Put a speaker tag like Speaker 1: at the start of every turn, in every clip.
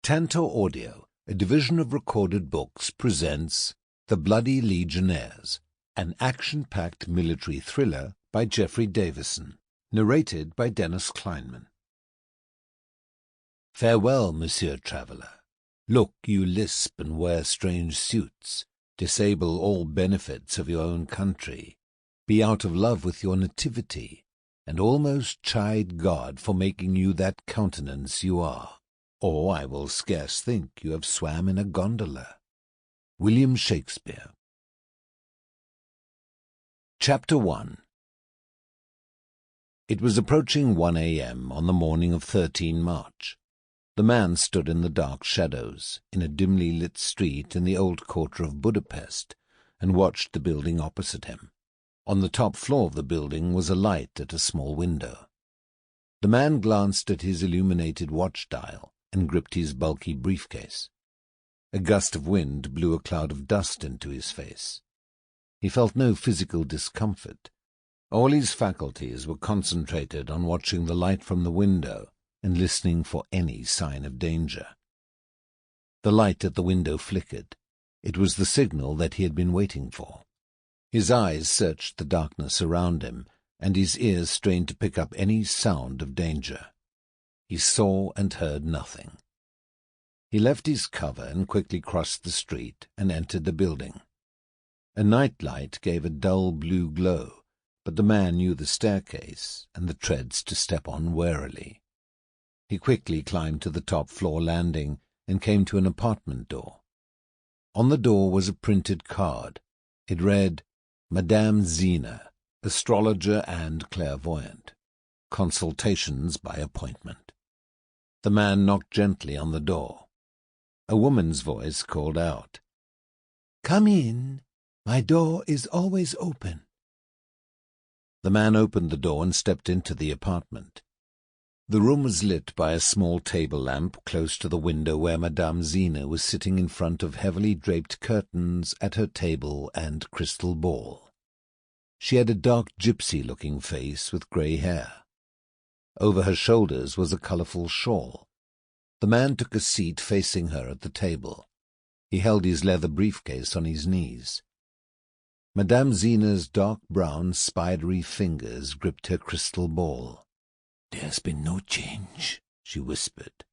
Speaker 1: Tantor Audio, a division of recorded books, presents The Bloody Legionnaires, an action-packed military thriller by Geoffrey Davison, narrated by Kleinman. Farewell, Monsieur Traveller. Look, you lisp and wear strange suits, disable all benefits of your own country, be out of love with your nativity, and almost chide God for making you that countenance you are. Or I will scarce think you have swam in a gondola. William Shakespeare. Chapter 1. It was approaching 1 a.m. on the morning of 13 March. The man stood in the dark shadows, in a dimly lit street in the old quarter of Budapest, and watched the building opposite him. On the top floor of the building was a light at a small window. The man glanced at his illuminated watch dial and gripped his bulky briefcase. A gust of wind blew a cloud of dust into his face. He felt no physical discomfort. All his faculties were concentrated on watching the light from the window and listening for any sign of danger. The light at the window flickered. It was the signal that he had been waiting for. His eyes searched the darkness around him, and his ears strained to pick up any sound of danger. He saw and heard nothing. He left his cover and quickly crossed the street and entered the building. A night light gave a dull blue glow, but the man knew the staircase and the treads to step on warily. He quickly climbed to the top floor landing and came to an apartment door. On the door was a printed card. It read, Madame Zina, astrologer and clairvoyant. Consultations by appointment. The man knocked gently on the door. A woman's voice called out, "Come in. My door is always open." The man opened the door and stepped into the apartment. The room was lit by a small table lamp close to the window where Madame Zina was sitting in front of heavily draped curtains at her table and crystal ball. She had a dark gypsy-looking face with grey hair. Over her shoulders was a colourful shawl. The man took a seat facing her at the table. He held his leather briefcase on his knees. Madame Zina's dark brown, spidery fingers gripped her crystal ball.
Speaker 2: "There has been no change," she whispered.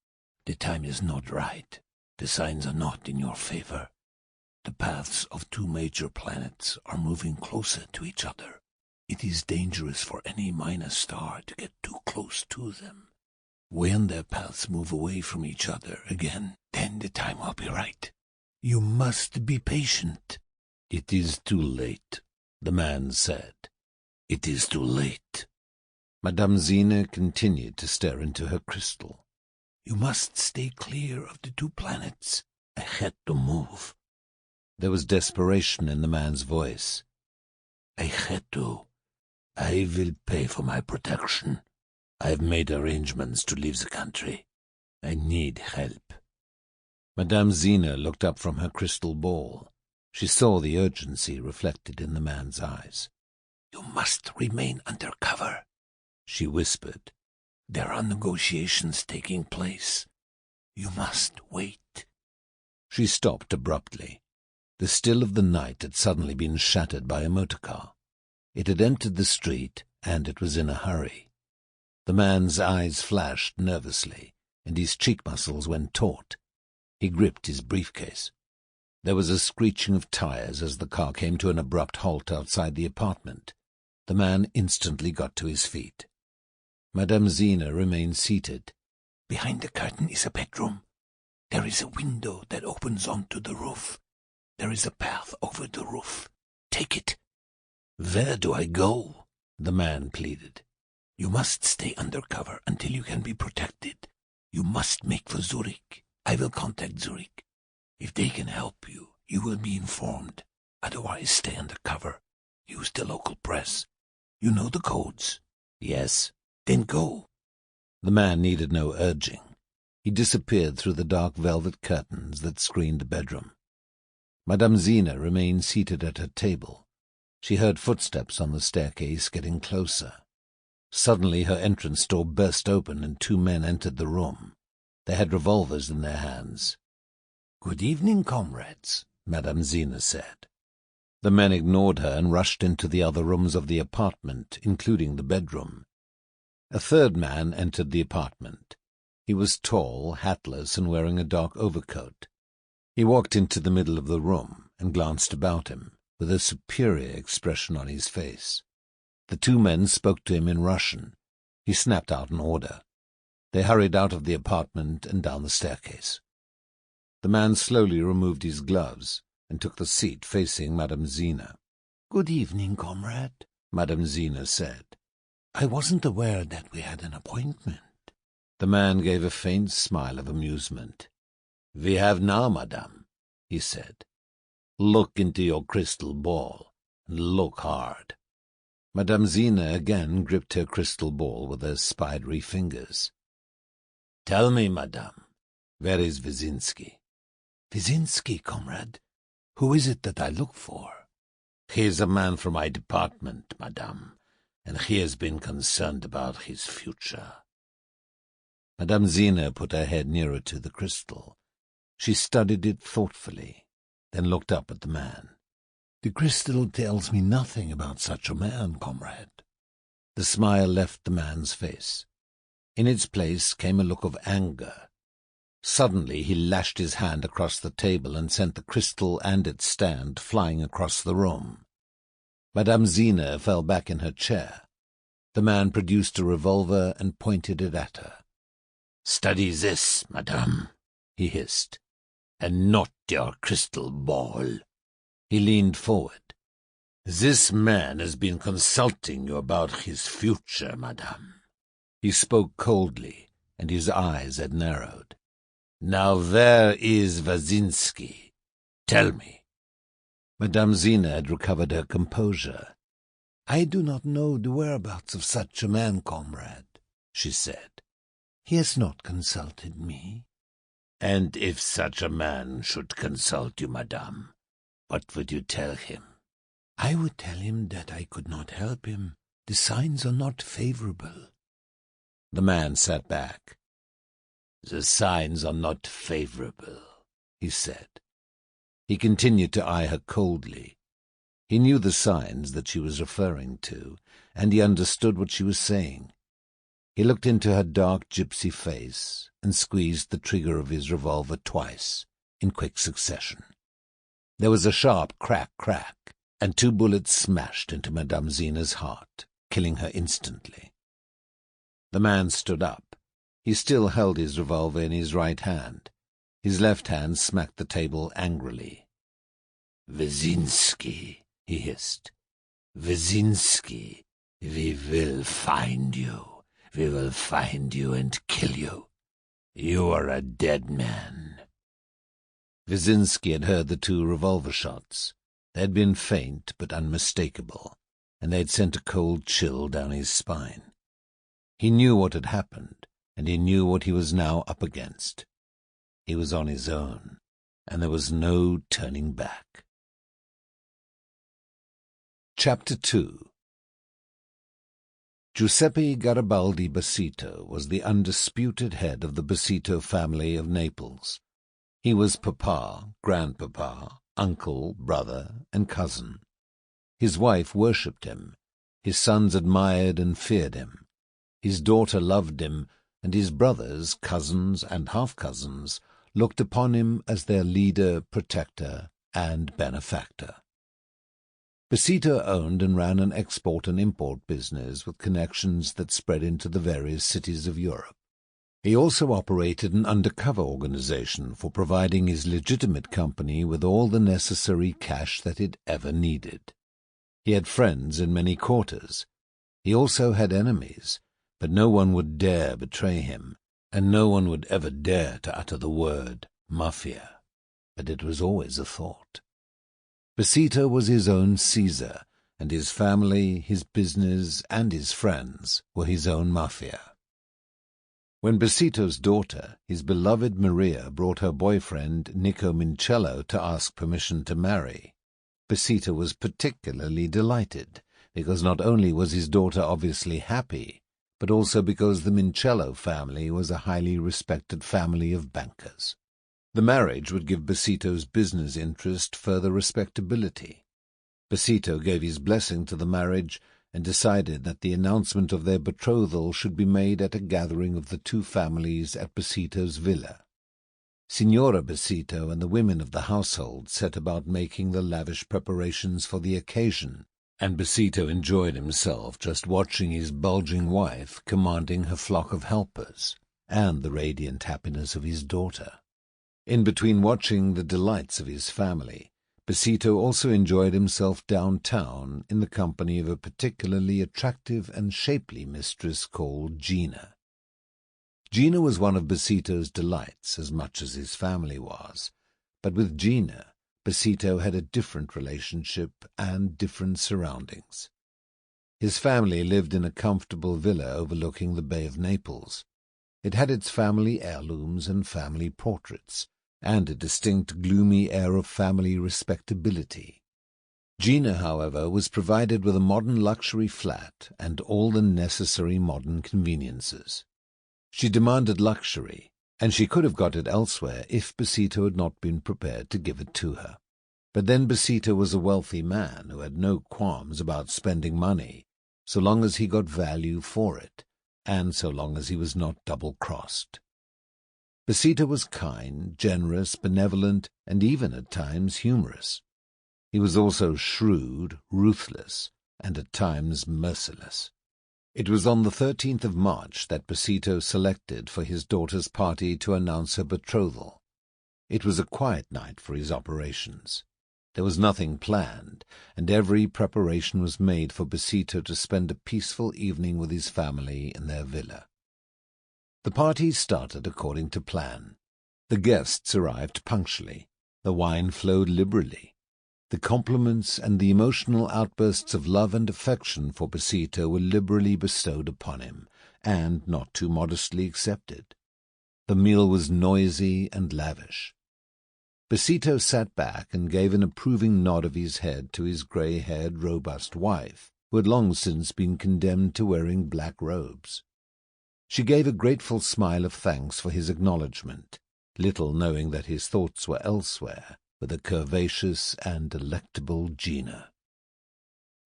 Speaker 2: "The time is not right. The signs are not in your favor. The paths of two major planets are moving closer to each other. It is dangerous for any minor star to get too close to them. When their paths move away from each other again, then the time will be right. You must be patient."
Speaker 1: "It is too late," the man said.
Speaker 2: "It is too late."
Speaker 1: Madame Zina continued to stare into her crystal.
Speaker 2: "You must stay clear of the two planets. I had to move."
Speaker 1: There was desperation in the man's voice.
Speaker 2: "I had to. I will pay for my protection. I have made arrangements to leave the country. I need help."
Speaker 1: Madame Zina looked up from her crystal ball. She saw the urgency reflected in the man's eyes.
Speaker 2: "You must remain under cover," she whispered. "There are negotiations taking place. You must wait."
Speaker 1: She stopped abruptly. The still of the night had suddenly been shattered by a motor car. It had entered the street, and it was in a hurry. The man's eyes flashed nervously, and his cheek muscles went taut. He gripped his briefcase. There was a screeching of tires as the car came to an abrupt halt outside the apartment. The man instantly got to his feet. Madame Zina remained seated.
Speaker 2: "Behind the curtain is a bedroom. There is a window that opens onto the roof. There is a path over the roof. Take it."
Speaker 1: "Where do I go?" the man pleaded.
Speaker 2: "You must stay under cover until you can be protected. You must make for Zurich. I will contact Zurich. If they can help you, you will be informed. Otherwise, stay under cover. Use the local press. You know the codes?"
Speaker 1: "Yes."
Speaker 2: "Then go."
Speaker 1: The man needed no urging. He disappeared through the dark velvet curtains that screened the bedroom. Madame Zina remained seated at her table. She heard footsteps on the staircase getting closer. Suddenly her entrance door burst open and two men entered the room. They had revolvers in their hands.
Speaker 2: "Good evening, comrades,"
Speaker 1: Madame Zina said. The men ignored her and rushed into the other rooms of the apartment, including the bedroom. A third man entered the apartment. He was tall, hatless, and wearing a dark overcoat. He walked into the middle of the room and glanced about him, with a superior expression on his face. The two men spoke to him in Russian. He snapped out an order. They hurried out of the apartment and down the staircase. The man slowly removed his gloves and took the seat facing Madame Zina.
Speaker 2: "Good evening, comrade,"
Speaker 1: Madame Zina said.
Speaker 2: "I wasn't aware that we had an appointment."
Speaker 1: The man gave a faint smile of amusement.
Speaker 2: "We have now, madame," he said. "Look into your crystal ball, and look hard."
Speaker 1: Madame Zina again gripped her crystal ball with her spidery fingers.
Speaker 2: "Tell me, madame, where is Wyszynski?"
Speaker 1: "Wyszynski, comrade? Who is it that I look for?"
Speaker 2: "He is a man from my department, madame, and he has been concerned about his future."
Speaker 1: Madame Zina put her head nearer to the crystal. She studied it thoughtfully, then looked up at the man.
Speaker 2: "The crystal tells me nothing about such a man, comrade."
Speaker 1: The smile left the man's face. In its place came a look of anger. Suddenly he lashed his hand across the table and sent the crystal and its stand flying across the room. Madame Zina fell back in her chair. The man produced a revolver and pointed it at her.
Speaker 2: "Study this, madame," he hissed, "and not your crystal ball."
Speaker 1: He leaned forward.
Speaker 2: "This man has been consulting you about his future, madame."
Speaker 1: He spoke coldly, and his eyes had narrowed.
Speaker 2: "Now where is Wyszynski? Tell me."
Speaker 1: Madame Zina had recovered her composure.
Speaker 2: "I do not know the whereabouts of such a man, comrade," she said. "He has not consulted me." "And if such a man should consult you, madame, what would you tell him?" "I would tell him that I could not help him. The signs are not favorable."
Speaker 1: The man sat back.
Speaker 2: "The signs are not favorable," he said.
Speaker 1: He continued to eye her coldly. He knew the signs that she was referring to, and he understood what she was saying. He looked into her dark gypsy face and squeezed the trigger of his revolver twice, in quick succession. There was a sharp crack, and 2 bullets smashed into Madame Zina's heart, killing her instantly. The man stood up. He still held his revolver in his right hand. His left hand smacked the table angrily.
Speaker 2: "Wyszynski," he hissed. "Wyszynski, we will find you. We will find you and kill you. You are a dead man."
Speaker 1: Wyszynski had heard the 2 revolver shots. They had been faint but unmistakable, and they had sent a cold chill down his spine. He knew what had happened, and he knew what he was now up against. He was on his own, and there was no turning back. Chapter 2. Giuseppe Garibaldi Basito was the undisputed head of the Basito family of Naples. He was papa, grandpapa, uncle, brother, and cousin. His wife worshipped him. His sons admired and feared him. His daughter loved him, and his brothers, cousins, and half-cousins looked upon him as their leader, protector, and benefactor. Basito owned and ran an export and import business with connections that spread into the various cities of Europe. He also operated an undercover organization for providing his legitimate company with all the necessary cash that it ever needed. He had friends in many quarters. He also had enemies, but no one would dare betray him, and no one would ever dare to utter the word mafia. But it was always a thought. Basito was his own Caesar, and his family, his business, and his friends were his own mafia. When Basito's daughter, his beloved Maria, brought her boyfriend Nico Mincello to ask permission to marry, Basito was particularly delighted, because not only was his daughter obviously happy, but also because the Mincello family was a highly respected family of bankers. The marriage would give Basito's business interest further respectability. Basito gave his blessing to the marriage and decided that the announcement of their betrothal should be made at a gathering of the two families at Basito's villa. Signora Basito and the women of the household set about making the lavish preparations for the occasion, and Basito enjoyed himself just watching his bulging wife commanding her flock of helpers, and the radiant happiness of his daughter. In between watching the delights of his family, Basito also enjoyed himself downtown in the company of a particularly attractive and shapely mistress called Gina. Gina was one of Basito's delights as much as his family was, but with Gina, Basito had a different relationship and different surroundings. His family lived in a comfortable villa overlooking the Bay of Naples. It had its family heirlooms and family portraits, and a distinct gloomy air of family respectability. Gina, however, was provided with a modern luxury flat and all the necessary modern conveniences. She demanded luxury, and she could have got it elsewhere if Basito had not been prepared to give it to her. But then Basito was a wealthy man who had no qualms about spending money, so long as he got value for it, and so long as he was not double-crossed. Basito was kind, generous, benevolent, and even at times humorous. He was also shrewd, ruthless, and at times merciless. It was on the 13th of March that Basito selected for his daughter's party to announce her betrothal. It was a quiet night for his operations. There was nothing planned, and every preparation was made for Basito to spend a peaceful evening with his family in their villa. The party started according to plan. The guests arrived punctually. The wine flowed liberally. The compliments and the emotional outbursts of love and affection for Basito were liberally bestowed upon him, and not too modestly accepted. The meal was noisy and lavish. Basito sat back and gave an approving nod of his head to his grey-haired, robust wife, who had long since been condemned to wearing black robes. She gave a grateful smile of thanks for his acknowledgment, little knowing that his thoughts were elsewhere, with a curvaceous and delectable Gina.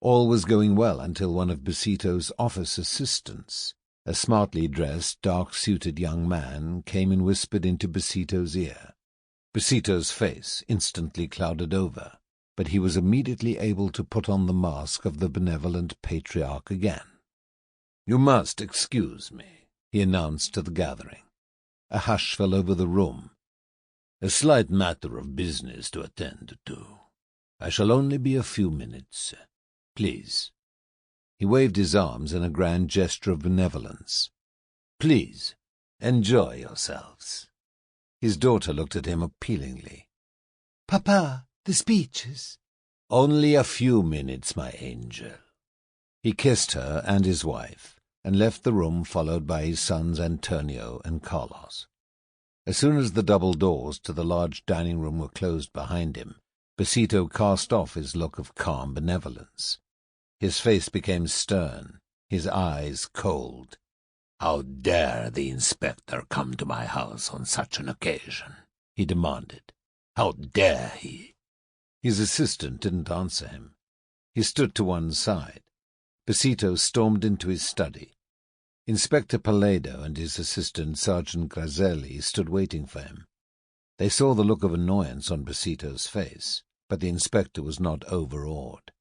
Speaker 1: All was going well until one of Basito's office assistants, a smartly dressed, dark-suited young man, came and whispered into Basito's ear. Basito's face instantly clouded over, but he was immediately able to put on the mask of the benevolent patriarch again. "You must excuse me," he announced to the gathering. A hush fell over the room. "A slight matter of business to attend to. I shall only be a few minutes. Please." He waved his arms in a grand gesture of benevolence. "Please, enjoy yourselves." His daughter looked at him appealingly.
Speaker 3: "Papa, the speeches."
Speaker 1: "Only a few minutes, my angel." He kissed her and his wife, and left the room followed by his sons Antonio and Carlos. As soon as the double doors to the large dining room were closed behind him, Basito cast off his look of calm benevolence. His face became stern, his eyes cold.
Speaker 2: "How dare the inspector come to my house on such an occasion?" he demanded. "How dare he?"
Speaker 1: His assistant didn't answer him. He stood to one side. Basito stormed into his study. Inspector Paledo and his assistant Sergeant Grazelli stood waiting for him. They saw the look of annoyance on Basito's face, but the inspector was not overawed.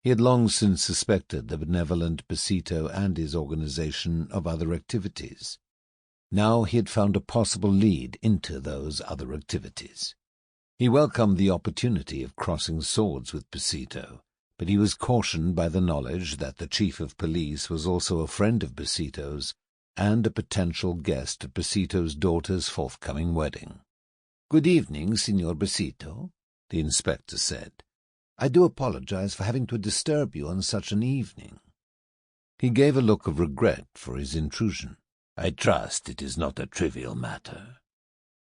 Speaker 1: He had long since suspected the benevolent Basito and his organization of other activities. Now he had found a possible lead into those other activities. He welcomed the opportunity of crossing swords with Basito, but he was cautioned by the knowledge that the chief of police was also a friend of Basito's and a potential guest at Basito's daughter's forthcoming wedding. "Good evening, Signor Basito," the inspector said. "I do apologize for having to disturb you on such an evening." He gave a look of regret for his intrusion.
Speaker 2: "I trust it is not a trivial matter,"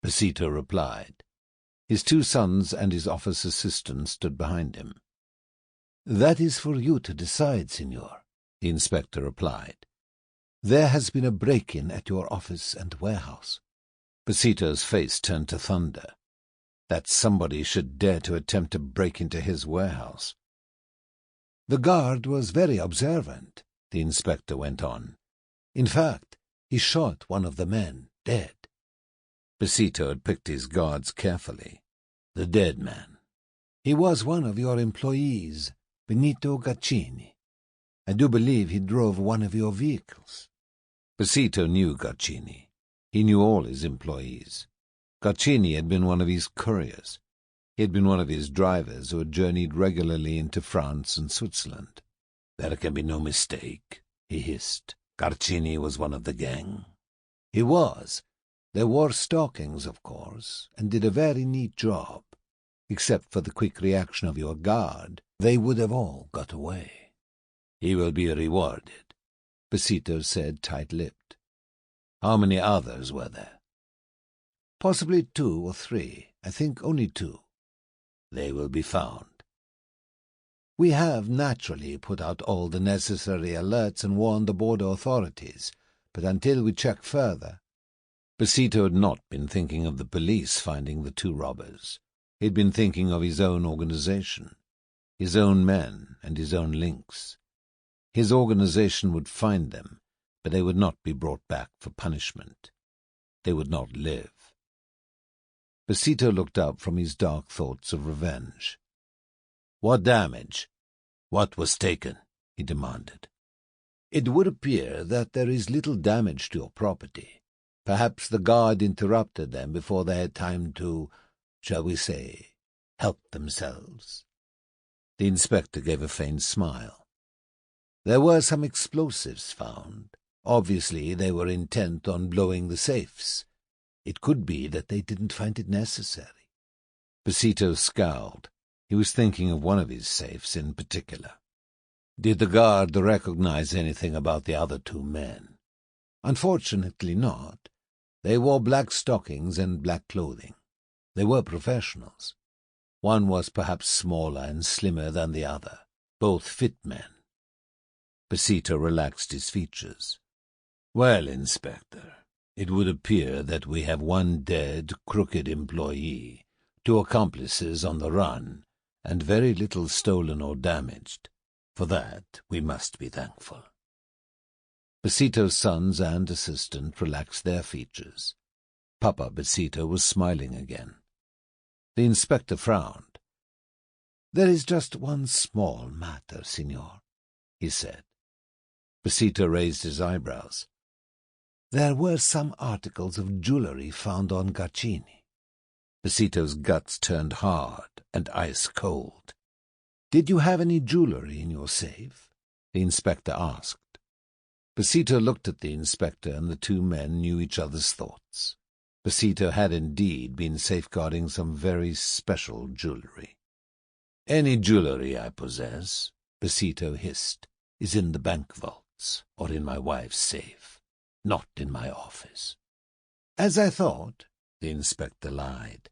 Speaker 1: Basito replied. His two sons and his office assistant stood behind him.
Speaker 3: "That is for you to decide, Signor,"
Speaker 1: the inspector replied. There has been a break-in at your office and warehouse. Basito's face turned to thunder. That somebody should dare to attempt to break into his warehouse. The guard was very observant, the inspector went on. In fact, he shot one of the men, dead. Basito had picked his guards carefully. The dead man. He was one of your employees, Benito Gaccini. I do believe he drove one of your vehicles. Basito knew Gaccini. He knew all his employees. Gaccini had been one of his couriers. He had been one of his drivers who had journeyed regularly into France and Switzerland. There can be no mistake, he hissed. Gaccini was one of the gang. He was. They wore stockings, of course, and did a very neat job. Except for the quick reaction of your guard, they would have all got away. He will be rewarded, Basito said, tight-lipped. How many others were there? Possibly 2 or 3. I think only 2. They will be found. We have naturally put out all the necessary alerts and warned the border authorities, but until we check further. Basito had not been thinking of the police finding the 2 robbers. He had been thinking of his own organization, his own men and his own links. His organization would find them, but they would not be brought back for punishment. They would not live. Basito looked up from his dark thoughts of revenge. What damage? What was taken? He demanded. It would appear that there is little damage to your property. Perhaps the guard interrupted them before they had time to, shall we say, help themselves. The inspector gave a faint smile. There were some explosives found. Obviously, they were intent on blowing the safes. It could be that they didn't find it necessary. Basito scowled. He was thinking of one of his safes in particular. Did the guard recognize anything about the other 2 men? Unfortunately not. They wore black stockings and black clothing. They were professionals. One was perhaps smaller and slimmer than the other, both fit men. Basito relaxed his features. Well, Inspector, it would appear that we have 1 dead, crooked employee, 2 accomplices on the run, and very little stolen or damaged. For that we must be thankful. Basito's sons and assistant relaxed their features. Papa Basito was smiling again. The inspector frowned. There is just one small matter, Signor, he said. Basito raised his eyebrows. There were some articles of jewelry found on Gaccini. Basito's guts turned hard and ice-cold. Did you have any jewelry in your safe? The inspector asked. Basito looked at the inspector, and the 2 men knew each other's thoughts. Basito had indeed been safeguarding some very special jewelry. Any jewelry I possess, Basito hissed, is in the bank vaults or in my wife's safe, not in my office. As I thought, the inspector lied.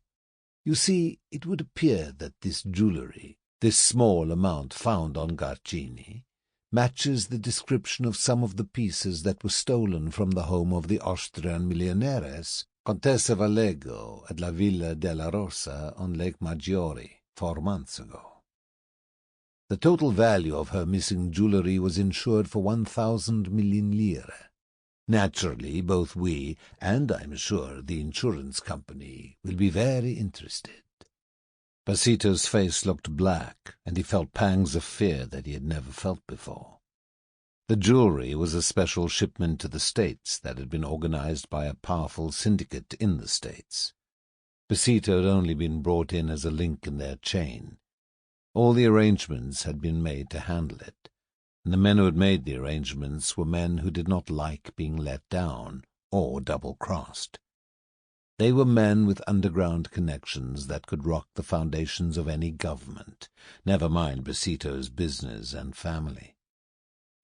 Speaker 1: You see, it would appear that this jewelry, this small amount found on Gaccini, matches the description of some of the pieces that were stolen from the home of the Austrian Legionnaires, Contessa Vallejo, at la Villa della Rosa on Lake Maggiore 4 months ago. The total value of her missing jewelry was insured for 1,000 million lire. Naturally, both we, and I'm sure the insurance company, will be very interested. Basito's face looked black, and he felt pangs of fear that he had never felt before. The jewelry was a special shipment to the States that had been organized by a powerful syndicate in the States. Basito had only been brought in as a link in their chain. All the arrangements had been made to handle it, and the men who had made the arrangements were men who did not like being let down or double-crossed. They were men with underground connections that could rock the foundations of any government, never mind Basito's business and family.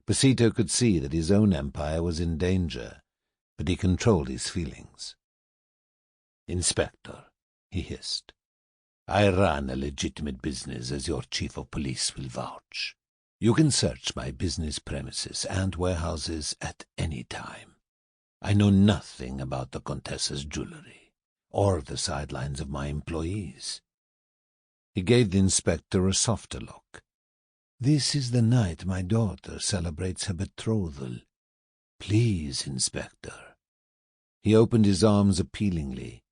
Speaker 1: Basito could see that his own empire was in danger, but he controlled his feelings. "Inspector," he hissed, "I run a legitimate business, as your chief of police will vouch. You can search my business premises and warehouses at any time. I know nothing about the Contessa's jewellery, or the sidelines of my employees." He gave the inspector a softer look. "This is the night my daughter celebrates her betrothal. Please, Inspector." He opened his arms appealingly.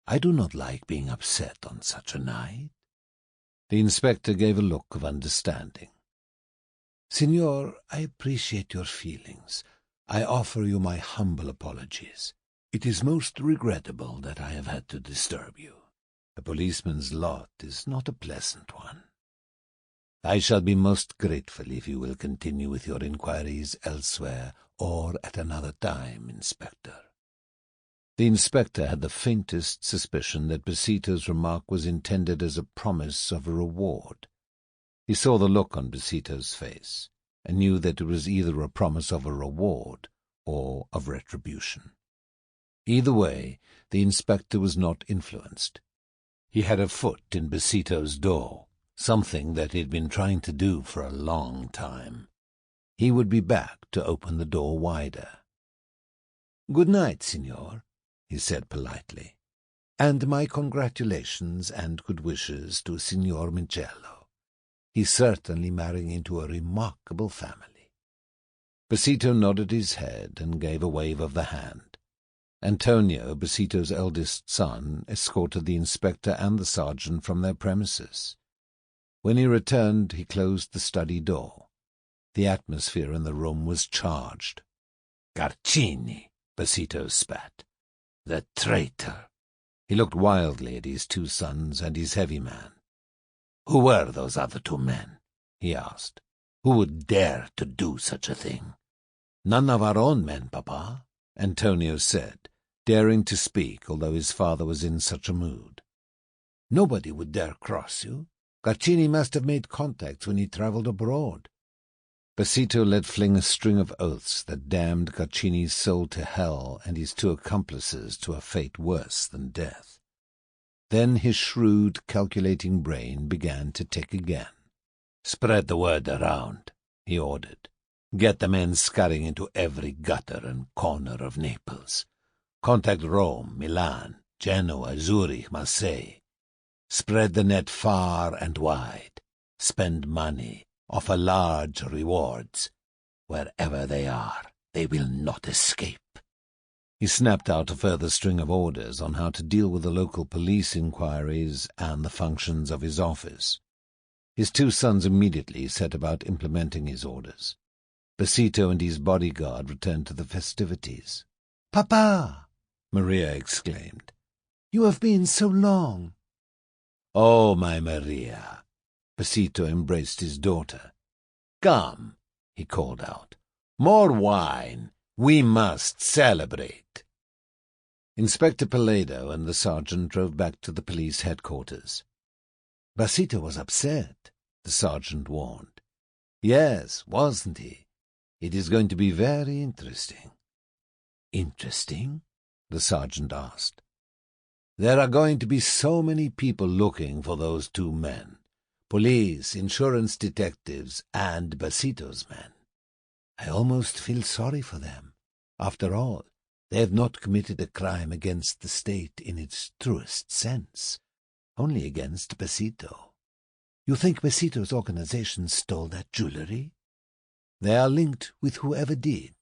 Speaker 1: "I do not like being upset on such a night." The inspector gave a look of understanding. "Signor, I appreciate your feelings. I offer you my humble apologies. It is most regrettable that I have had to disturb you. A policeman's lot is not a pleasant one. I shall be most grateful if you will continue with your inquiries elsewhere or at another time, Inspector." The inspector had the faintest suspicion that Besito's remark was intended as a promise of a reward. He saw the look on Besito's face, and knew that it was either a promise of a reward or of retribution. Either way, the inspector was not influenced. He had a foot in Besito's door, something that he had been trying to do for a long time. He would be back to open the door wider. "Good night, Signor," he said politely, "and my congratulations and good wishes to Signor Michelo. He's certainly marrying into a remarkable family." Besito nodded his head and gave a wave of the hand. Antonio, Besito's eldest son, escorted the inspector and the sergeant from their premises. When he returned, he closed the study door. The atmosphere in the room was charged. "Garcini," Besito spat. "The traitor!" He looked wildly at his two sons and his heavy man. "Who were those other two men?" he asked. "Who would dare to do such a thing?" "None of our own men, Papa," Antonio said, daring to speak although his father was in such a mood. "Nobody would dare cross you. Garcini must have made contacts when he travelled abroad." Besito let fling a string of oaths that damned Garcini's soul to hell and his two accomplices to a fate worse than death. Then his shrewd, calculating brain began to tick again. "Spread the word around," he ordered. "Get the men scurrying into every gutter and corner of Naples. Contact Rome, Milan, Genoa, Zurich, Marseille. Spread the net far and wide. Spend money. Offer large rewards. Wherever they are, they will not escape." He snapped out a further string of orders on how to deal with the local police inquiries and the functions of his office. His two sons immediately set about implementing his orders. Besito and his bodyguard returned to the festivities.
Speaker 3: "Papa!"
Speaker 1: Maria exclaimed.
Speaker 3: "You have been so long."
Speaker 1: "Oh, my Maria!" Besito embraced his daughter. "Come," he called out. "More wine. We must celebrate." Inspector Paledo and the sergeant drove back to the police headquarters.
Speaker 3: "Besito was upset,"
Speaker 1: the sergeant warned. "Yes, wasn't he? It is going to be very interesting."
Speaker 3: "Interesting?"
Speaker 1: the sergeant asked. "There are going to be so many people looking for those two men. Police, insurance detectives, and Besito's men.
Speaker 3: I almost feel sorry for them. After all, they have not committed a crime against the state in its truest sense, only against Besito. You think Besito's organization stole that jewelry? They are linked with whoever did."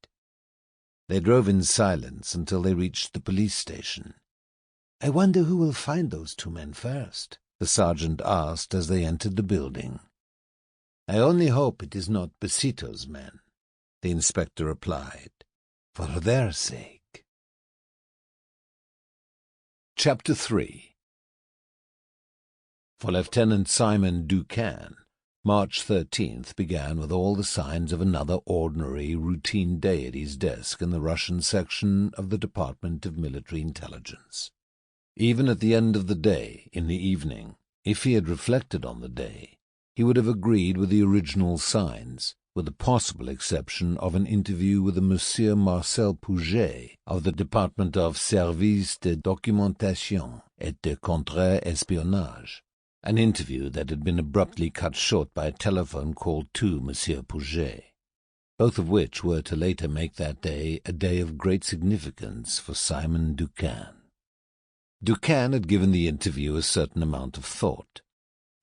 Speaker 1: They drove in silence until they reached the police station.
Speaker 3: "I wonder who will find those two men first?"
Speaker 1: the sergeant asked as they entered the building. "I only hope it is not Besito's men," the inspector replied, "for their sake." Chapter 3. For Lieutenant Simon Ducan, March 13th began with all the signs of another ordinary, routine day at his desk in the Russian section of the Department of Military Intelligence. Even at the end of the day, in the evening, if he had reflected on the day, he would have agreed with the original signs, with the possible exception of an interview with a Monsieur Marcel Pouget of the Department of Service de Documentation et de Contre-Espionnage, an interview that had been abruptly cut short by a telephone call to Monsieur Pouget, both of which were to later make that day a day of great significance for Simon Ducan. Ducan had given the interview a certain amount of thought.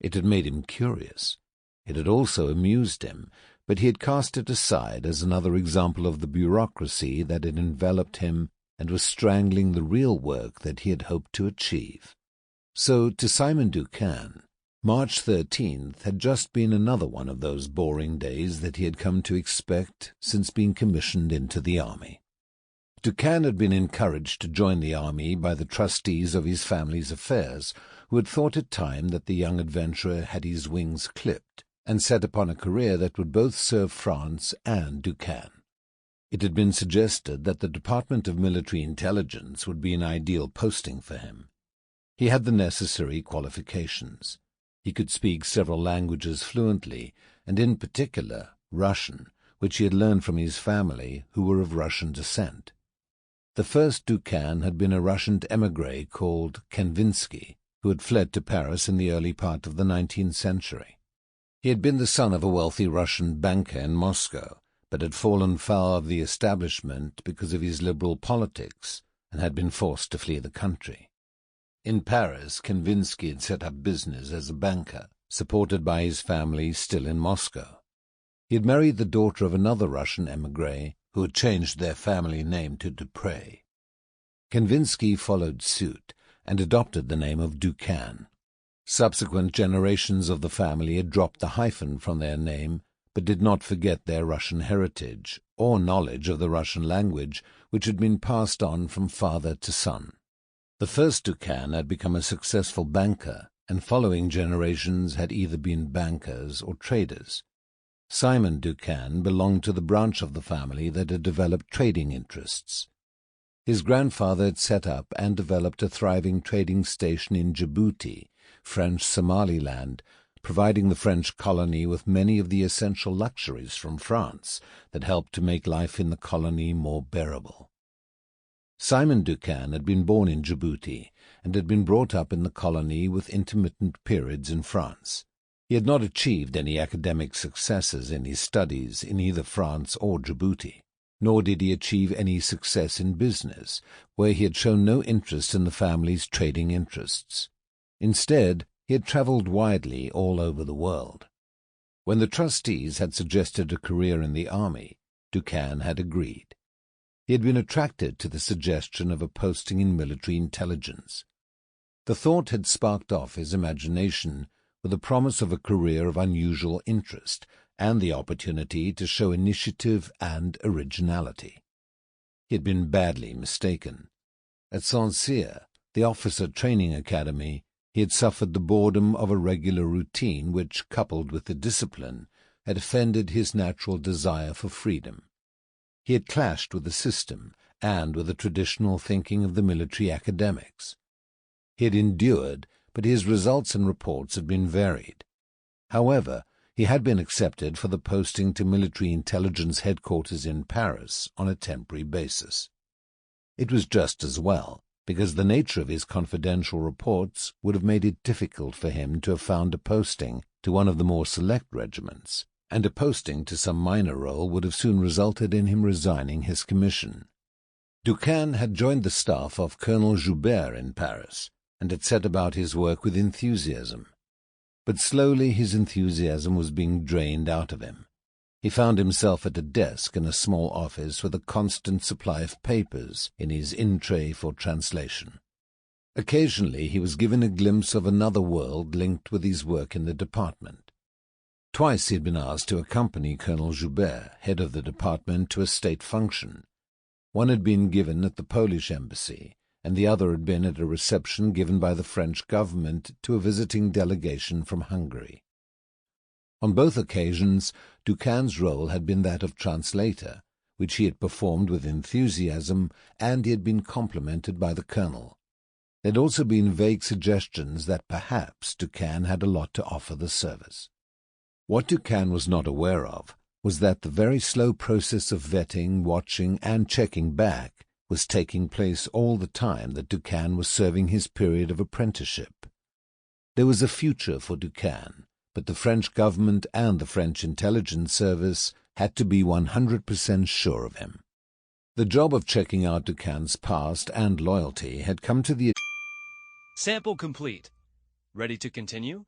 Speaker 1: It had made him curious. It had also amused him, but he had cast it aside as another example of the bureaucracy that had enveloped him and was strangling the real work that he had hoped to achieve. So, to Simon Ducan, March 13th had just been another one of those boring days that he had come to expect since being commissioned into the army. Ducan had been encouraged to join the army by the trustees of his family's affairs, who had thought it time that the young adventurer had his wings clipped and set upon a career that would both serve France and Ducan. It had been suggested that the Department of Military Intelligence would be an ideal posting for him. He had the necessary qualifications. He could speak several languages fluently, and in particular Russian, which he had learned from his family, who were of Russian descent. The first Ducan had been a Russian émigré called Kanvinsky, who had fled to Paris in the early part of the 19th century. He had been the son of a wealthy Russian banker in Moscow, but had fallen foul of the establishment because of his liberal politics, and had been forced to flee the country. In Paris, Kanvinsky had set up business as a banker, supported by his family still in Moscow. He had married the daughter of another Russian émigré, who had changed their family name to Dupré. Kanvinsky followed suit and adopted the name of Ducan. Subsequent generations of the family had dropped the hyphen from their name, but did not forget their Russian heritage or knowledge of the Russian language, which had been passed on from father to son. The first Ducan had become a successful banker, and following generations had either been bankers or traders. Simon Ducan belonged to the branch of the family that had developed trading interests. His grandfather had set up and developed a thriving trading station in Djibouti, French Somaliland, providing the French colony with many of the essential luxuries from France that helped to make life in the colony more bearable. Simon Ducan had been born in Djibouti and had been brought up in the colony with intermittent periods in France. He had not achieved any academic successes in his studies in either France or Djibouti, nor did he achieve any success in business, where he had shown no interest in the family's trading interests. Instead, he had travelled widely all over the world. When the trustees had suggested a career in the army, Ducan had agreed. He had been attracted to the suggestion of a posting in military intelligence. The thought had sparked off his imagination with the promise of a career of unusual interest and the opportunity to show initiative and originality. He had been badly mistaken. At Saint-Cyr, the officer training academy, he had suffered the boredom of a regular routine which, coupled with the discipline, had offended his natural desire for freedom. He had clashed with the system and with the traditional thinking of the military academics. He had endured, but his results and reports had been varied. However, he had been accepted for the posting to military intelligence headquarters in Paris on a temporary basis. It was just as well, because the nature of his confidential reports would have made it difficult for him to have found a posting to one of the more select regiments, and a posting to some minor role would have soon resulted in him resigning his commission. Ducan had joined the staff of Colonel Joubert in Paris, and had set about his work with enthusiasm. But slowly his enthusiasm was being drained out of him. He found himself at a desk in a small office with a constant supply of papers in his in-tray for translation. Occasionally he was given a glimpse of another world linked with his work in the department. Twice he had been asked to accompany Colonel Joubert, head of the department, to a state function. One had been given at the Polish embassy, and the other had been at a reception given by the French government to a visiting delegation from Hungary. On both occasions, Ducan's role had been that of translator, which he had performed with enthusiasm, and he had been complimented by the colonel. There had also been vague suggestions that perhaps Ducan had a lot to offer the service. What Ducan was not aware of was that the very slow process of vetting, watching, and checking back was taking place all the time that Ducan was serving his period of apprenticeship. There was a future for Ducan, but the French government and the French intelligence service had to be 100% sure of him. The job of checking out Ducan's past and loyalty had come to the...
Speaker 4: Sample complete. Ready to continue?